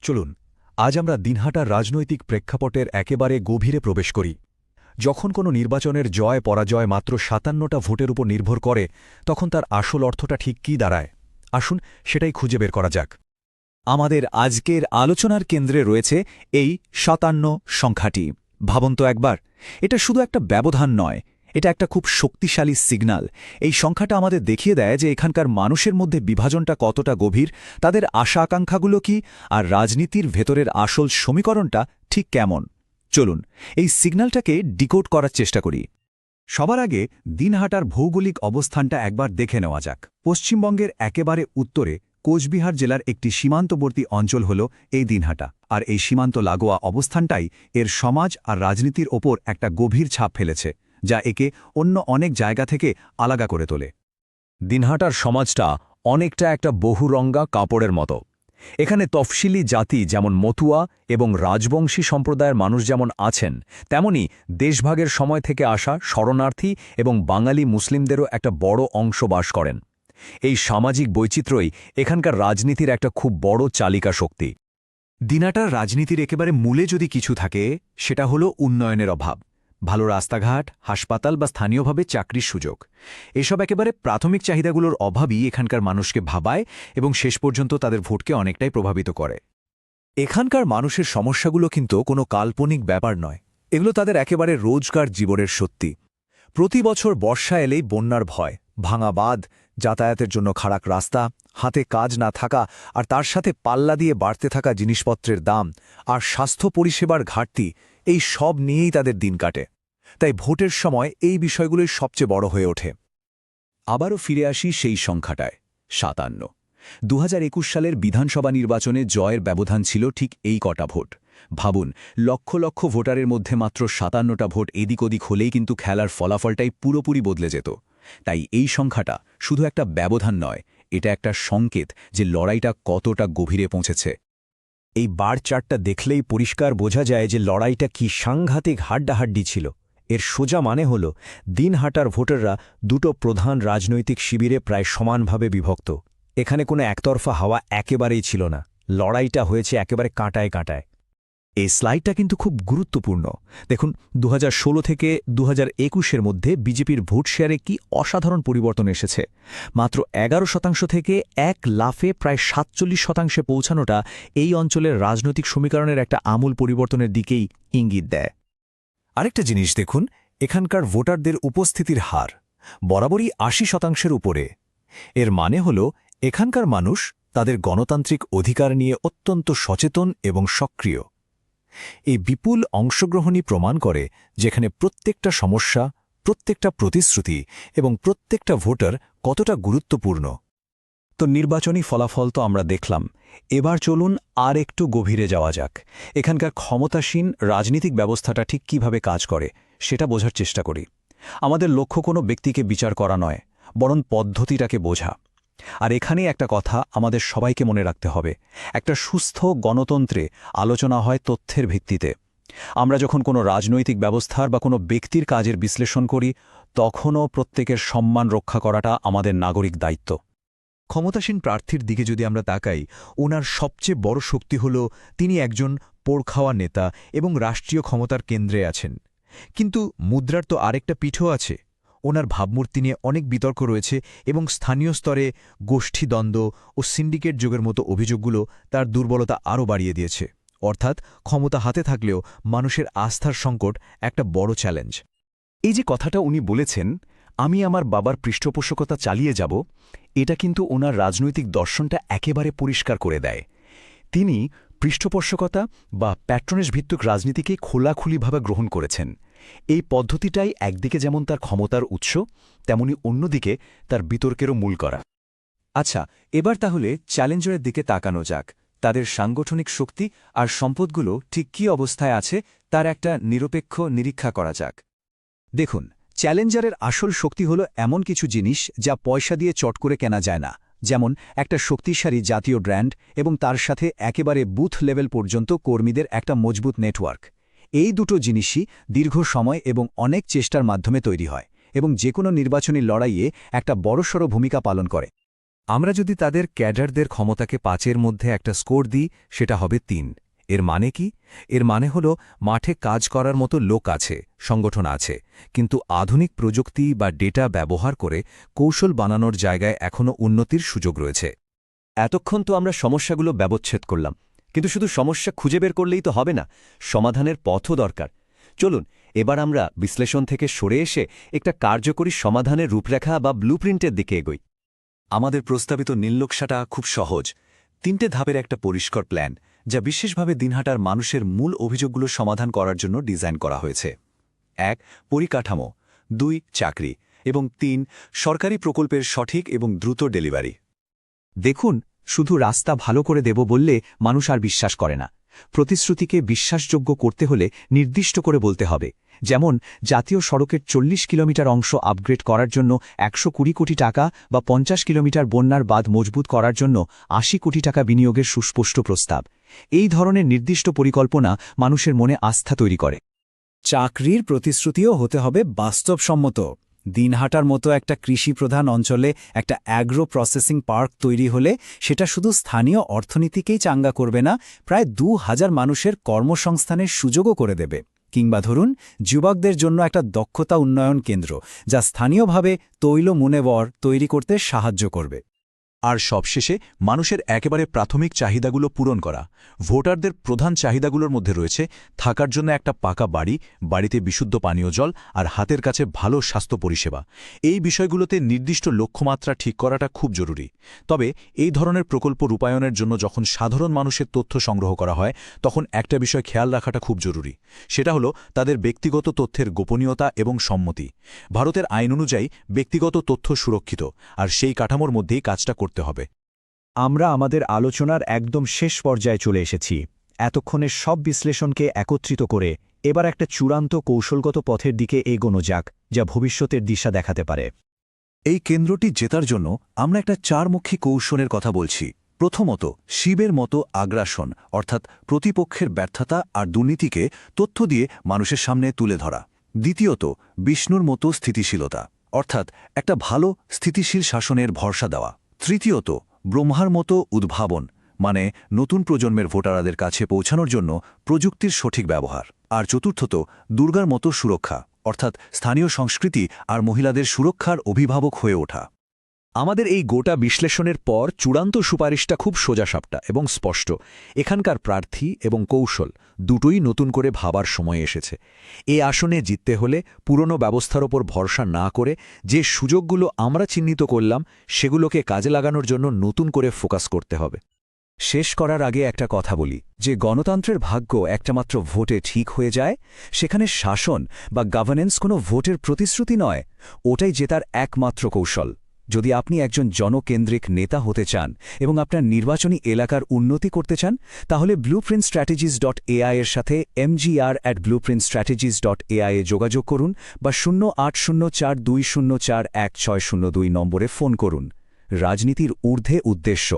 চলুন আজ আমরা দিনহাটার রাজনৈতিক প্রেক্ষাপটের একেবারে গভীরে প্রবেশ করি। যখন কোনো নির্বাচনের জয় পরাজয় মাত্র ৫৭টা ভোটের উপর নির্ভর করে, তখন তার আসল অর্থটা ঠিক কী দাঁড়ায়? আসুন সেটাই খুঁজে বের করা যাক। আমাদের আজকের আলোচনার কেন্দ্রে রয়েছে এই ৫৭ সংখ্যাটি। ভাবুন তো একবার, এটা শুধু একটা ব্যবধান নয়, এটা একটা খুব শক্তিশালী সিগন্যাল। এই সংখ্যাটা আমাদের দেখিয়ে দেয় যে এখানকার মানুষের মধ্যে বিভাজনটা কতটা গভীর, তাদের আশা আকাঙ্ক্ষাগুলো কি, আর রাজনীতির ভেতরের আসল সমীকরণটা ঠিক কেমন। চলুন এই সিগন্যালটাকে ডিকোড করার চেষ্টা করি। সবার আগে দিনহাটার ভৌগোলিক অবস্থানটা একবার দেখে নেওয়া যাক। পশ্চিমবঙ্গের একেবারে উত্তরে কোচবিহার জেলার একটি সীমান্তবর্তী অঞ্চল হল এই দিনহাটা, আর এই সীমান্ত লাগোয়া অবস্থানটাই এর সমাজ আর রাজনীতির ওপর একটা গভীর ছাপ ফেলেছে, যা একে অন্য অনেক জায়গা থেকে আলাদা করে তোলে। দিনহাটার সমাজটা অনেকটা একটা বহুরঙ্গা কাপড়ের মতো। এখানে তফসিলি জাতি যেমন মতুয়া এবং রাজবংশী সম্প্রদায়ের মানুষ যেমন আছেন, তেমনি দেশভাগের সময় থেকে আসা শরণার্থী এবং বাঙালি মুসলিমদেরও একটা বড় অংশ বাস করেন। এই সামাজিক বৈচিত্র্যই এখানকার রাজনীতির একটা খুব বড় চালিকা শক্তি। দিনহাটার রাজনীতির একেবারে মূলে যদি কিছু থাকে, সেটা হলো উন্নয়নের অভাব। ভালো রাস্তাঘাট, হাসপাতাল বা স্থানীয়ভাবে চাকরির সুযোগ, এসব একেবারে প্রাথমিক চাহিদাগুলোর অভাবই এখানকার মানুষকে ভাবায় এবং শেষ পর্যন্ত তাদের ভোটকে অনেকটাই প্রভাবিত করে। এখানকার মানুষের সমস্যাগুলো কিন্তু কোনো কাল্পনিক ব্যাপার নয়, এগুলো তাদের একেবারে রোজকার জীবনের সত্যি। প্রতি বছর বর্ষা এলেই বন্যার ভয়, ভাঙা বাঁধ, যাতায়াতের জন্য খারাপ রাস্তা, হাতে কাজ না থাকা, আর তার সাথে পাল্লা দিয়ে বাড়তে থাকা জিনিসপত্রের দাম আর স্বাস্থ্য পরিষেবার ঘাটতি, এই সব নিয়েই তাদের দিন কাটে। তাই ভোটের সময় এই বিষয়গুলোই সবচেয়ে বড় হয়ে ওঠে। আবারও ফিরে আসি সেই সংখ্যাটায়, ৫৭। ২০২১ সালের বিধানসভা নির্বাচনে জয়ের ব্যবধান ছিল ঠিক এই কটা ভোট। ভাবুন, লক্ষ লক্ষ ভোটারের মধ্যে মাত্র ৫৭টা ভোট এদিক ওদিক হলেই কিন্তু খেলার ফলাফলটাই পুরোপুরি বদলে যেত। তাই এই সংখ্যাটা শুধু একটা ব্যবধান নয়, এটা একটা সংকেত যে লড়াইটা কতটা গভীরে পৌঁছেছে। এই বার চার্টটা দেখলেই পরিষ্কার বোঝা যায় যে লড়াইটা কি সাংঘাতিক হাড্ডাহাড্ডি ছিল। এর সোজা মানে হল দিনহাটার ভোটাররা দুটো প্রধান রাজনৈতিক শিবিরে প্রায় সমানভাবে বিভক্ত। এখানে কোনো একতরফা হাওয়া একেবারেই ছিল না, লড়াইটা হয়েছে একেবারে কাঁটায় কাঁটায়। এই স্লাইডটা কিন্তু খুব গুরুত্বপূর্ণ। দেখুন, ২০১৬ থেকে ২০২১-এর মধ্যে বিজেপির ভোট শেয়ারে কি অসাধারণ পরিবর্তন এসেছে। মাত্র ১১% থেকে এক লাফে প্রায় ৪৭% পৌঁছানোটা এই অঞ্চলের রাজনৈতিক সমীকরণের একটা আমূল পরিবর্তনের দিকেই ইঙ্গিত দেয়। আরেকটা জিনিস দেখুন, এখানকার ভোটারদের উপস্থিতির হার বরাবরই ৮০%-এর উপরে। এর মানে হল এখানকার মানুষ তাদের গণতান্ত্রিক অধিকার নিয়ে অত্যন্ত সচেতন এবং সক্রিয়। এই বিপুল অংশগ্রহণই প্রমাণ করে যেখানে প্রত্যেকটা সমস্যা, প্রত্যেকটা প্রতিশ্রুতি এবং প্রত্যেকটা ভোটার কতটা গুরুত্বপূর্ণ। তো নির্বাচনী ফলাফল তো আমরা দেখলাম, এবার চলুন আর একটু গভীরে যাওয়া যাক। এখানকার ক্ষমতাসীন রাজনীতিক ব্যবস্থাটা ঠিক কিভাবে কাজ করে সেটা বোঝার চেষ্টা করি। আমাদের লক্ষ্য কোনো ব্যক্তিকে বিচার করা নয়, বরং পদ্ধতিটাকে বোঝা। আর এখানেই একটা কথা আমাদের সবাইকে মনে রাখতে হবে, একটা সুস্থ গণতন্ত্রে আলোচনা হয় তথ্যের ভিত্তিতে। আমরা যখন কোনো রাজনৈতিক ব্যবস্থার বা কোনো ব্যক্তির কাজের বিশ্লেষণ করি, তখনও প্রত্যেকের সম্মান রক্ষা করাটা আমাদের নাগরিক দায়িত্ব। ক্ষমতাসীন প্রার্থীর দিকে যদি আমরা তাকাই, ওনার সবচেয়ে বড় শক্তি হল তিনি একজন পোড়খাওয়া নেতা এবং রাষ্ট্রীয় ক্ষমতার কেন্দ্রে আছেন। কিন্তু মুদ্রার তো আরেকটা পিঠও আছে। ওনার ভাবমূর্তি নিয়ে অনেক বিতর্ক রয়েছে এবং স্থানীয় স্তরে গোষ্ঠীদ্বন্দ্ব ও সিন্ডিকেট যোগের মতো অভিযোগগুলো তার দুর্বলতা আরও বাড়িয়ে দিয়েছে। অর্থাৎ ক্ষমতা হাতে থাকলেও মানুষের আস্থার সংকট একটা বড় চ্যালেঞ্জ। এই যে কথাটা উনি বলেছেন, আমি আমার বাবার পৃষ্ঠপোষকতা চালিয়ে যাব, এটা কিন্তু ওনার রাজনৈতিক দর্শনটা একেবারে পরিষ্কার করে দেয়। তিনি পৃষ্ঠপোষকতা বা প্যাট্রনেজ ভিত্তিক রাজনীতিকে খোলাখুলিভাবে গ্রহণ করেছেন। এই পদ্ধতিটাই একদিকে যেমন তার ক্ষমতার উৎস, তেমনি অন্যদিকে তার বিতর্কেরও মূল করা। আচ্ছা, এবার তাহলে চ্যালেঞ্জারের দিকে তাকানো যাক। তাদের সাংগঠনিক শক্তি আর সম্পদগুলো ঠিক কী অবস্থায় আছে তার একটা নিরপেক্ষ নিরীক্ষা করা যাক। দেখুন, চ্যালেঞ্জারের আসল শক্তি হল এমন কিছু জিনিস যা পয়সা দিয়ে চট করে কেনা যায় না, যেমন একটা শক্তিশালী জাতীয় ব্র্যান্ড এবং তার সাথে একেবারে বুথ লেভেল পর্যন্ত কর্মীদের একটা মজবুত নেটওয়ার্ক। এই দুটো জিনিসই দীর্ঘ সময় এবং অনেক চেষ্টার মাধ্যমে তৈরি হয় এবং যে কোনো নির্বাচনী লড়াইয়ে একটা বড়সড় ভূমিকা পালন করে। আমরা যদি তাদের ক্যাডারদের ক্ষমতাকে 5-এর মধ্যে একটা স্কোর দিই, সেটা হবে 3। এর মানে কি? এর মানে হল মাঠে কাজ করার মতো লোক আছে, সংগঠন আছে, কিন্তু আধুনিক প্রযুক্তি বা ডেটা ব্যবহার করে কৌশল বানানোর জায়গায় এখনও উন্নতির সুযোগ রয়েছে। এতক্ষণ তো আমরা সমস্যাগুলো ব্যবচ্ছেদ করলাম, কিন্তু শুধু সমস্যা খুঁজে বের করলেই তো হবে না, সমাধানের পথও দরকার। চলুন এবার আমরা বিশ্লেষণ থেকে সরে এসে একটা কার্যকরী সমাধানের রূপরেখা বা ব্লুপ্রিন্টের দিকে এগোই। আমাদের প্রস্তাবিত নীলনকশাটা খুব সহজ। 3টে ধাপের একটা পরিষ্কার প্ল্যান, যা বিশেষভাবে দিনহাটার মানুষের মূল অভিযোগগুলো সমাধান করার জন্য ডিজাইন করা হয়েছে। 1. পরিকাঠামো, 2. চাকরি এবং 3. সরকারি প্রকল্পের সঠিক এবং দ্রুত ডেলিভারি। দেখুন, শুধু রাস্তা ভালো করে দেব বললে মানুষ আর বিশ্বাস করে না। প্রতিশ্রুতিকে বিশ্বাসযোগ্য করতে হলে নির্দিষ্ট করে বলতে হবে। যেমন জাতীয় সড়কের 40 কিলোমিটার অংশ আপগ্রেড করার জন্য 120 কোটি টাকা বা 50 কিলোমিটার বন্যার বাঁধ মজবুত করার জন্য 80 কোটি টাকা বিনিয়োগের সুস্পষ্ট প্রস্তাব। এই ধরনের নির্দিষ্ট পরিকল্পনা মানুষের মনে আস্থা তৈরি করে। চাকরির প্রতিশ্রুতিও হতে হবে বাস্তবসম্মত। দিনহাটার মতো একটা কৃষিপ্রধান অঞ্চলে একটা অ্যাগ্রো প্রসেসিং পার্ক তৈরি হলে সেটা শুধু স্থানীয় অর্থনীতিকেই চাঙ্গা করবে না, প্রায় 2000 মানুষের কর্মসংস্থানের সুযোগও করে দেবে। কিংবা ধরুন যুবকদের জন্য একটা দক্ষতা উন্নয়ন কেন্দ্র, যা স্থানীয়ভাবে তৈল মুনেবর তৈরি করতে সাহায্য করবে। আর সবশেষে মানুষের একেবারে প্রাথমিক চাহিদাগুলো পূরণ করা। ভোটারদের প্রধান চাহিদাগুলোর মধ্যে রয়েছে থাকার জন্য একটা পাকা বাড়ি, বাড়িতে বিশুদ্ধ পানীয় জল আর হাতের কাছে ভালো স্বাস্থ্য পরিষেবা। এই বিষয়গুলোতে নির্দিষ্ট লক্ষ্যমাত্রা ঠিক করাটা খুব জরুরি। তবে এই ধরনের প্রকল্প রূপায়ণের জন্য যখন সাধারণ মানুষের তথ্য সংগ্রহ করা হয়, তখন একটা বিষয় খেয়াল রাখাটা খুব জরুরি। সেটা হলো তাদের ব্যক্তিগত তথ্যের গোপনীয়তা এবং সম্মতি। ভারতের আইন অনুযায়ী ব্যক্তিগত তথ্য সুরক্ষিত, আর সেই কাঠামোর মধ্যেই কাজটা করতে হবে। আমরা আমাদের আলোচনার একদম শেষ পর্যায়ে চলে এসেছি। এতক্ষণের সব বিশ্লেষণকে একত্রিত করে এবার একটা চূড়ান্ত কৌশলগত পথের দিকে এগোনো যাক, যা ভবিষ্যতের দিশা দেখাতে পারে। এই কেন্দ্রটি জেতার জন্য আমরা একটা 4মুখী কৌশলের কথা বলছি। প্রথমত, শিবের মতো আগ্রাসন, অর্থাৎ প্রতিপক্ষের ব্যর্থতা আর দুর্নীতিকে তথ্য দিয়ে মানুষের সামনে তুলে ধরা। দ্বিতীয়ত, বিষ্ণুর মতো স্থিতিশীলতা, অর্থাৎ একটা ভালো স্থিতিশীল শাসনের ভরসা দেওয়া। তৃতীয়ত, ব্রহ্মার মতো উদ্ভাবন, মানে নতুন প্রজন্মের ভোটারদের কাছে পৌঁছানোর জন্য প্রযুক্তির সঠিক ব্যবহার। আর চতুর্থত, দুর্গার মতো সুরক্ষা, অর্থাৎ স্থানীয় সংস্কৃতি আর মহিলাদের সুরক্ষার অভিভাবক হয়ে ওঠা। আমাদের এই গোটা বিশ্লেষণের পর চূড়ান্ত সুপারিশটা খুব সোজাসাপটা এবং স্পষ্ট। এখানকার প্রার্থী এবং কৌশল দুটোই নতুন করে ভাবার সময় এসেছে। এ আসনে জিততে হলে পুরনো ব্যবস্থার ওপর ভরসা না করে যে সুযোগগুলো আমরা চিহ্নিত করলাম, সেগুলোকে কাজে লাগানোর জন্য নতুন করে ফোকাস করতে হবে। শেষ করার আগে একটা কথা বলি, যে গণতন্ত্রের ভাগ্য একটামাত্র ভোটে ঠিক হয়ে যায়, সেখানে শাসন বা গভর্নেন্স কোনো ভোটের প্রতিশ্রুতি নয়, ওটাই জেতার একমাত্র কৌশল। যদি আপনি একজন জনকেন্দ্রিক নেতা হতে চান এবং আপনার নির্বাচনী এলাকার উন্নতি করতে চান, তাহলে blueprintstrategies.ai এর সাথে mgr@blueprintstrategies.ai এ যোগাযোগ করুন বা 080420410602 নম্বরে ফোন করুন। রাজনীতির ঊর্ধ্বে উদ্দেশ্য।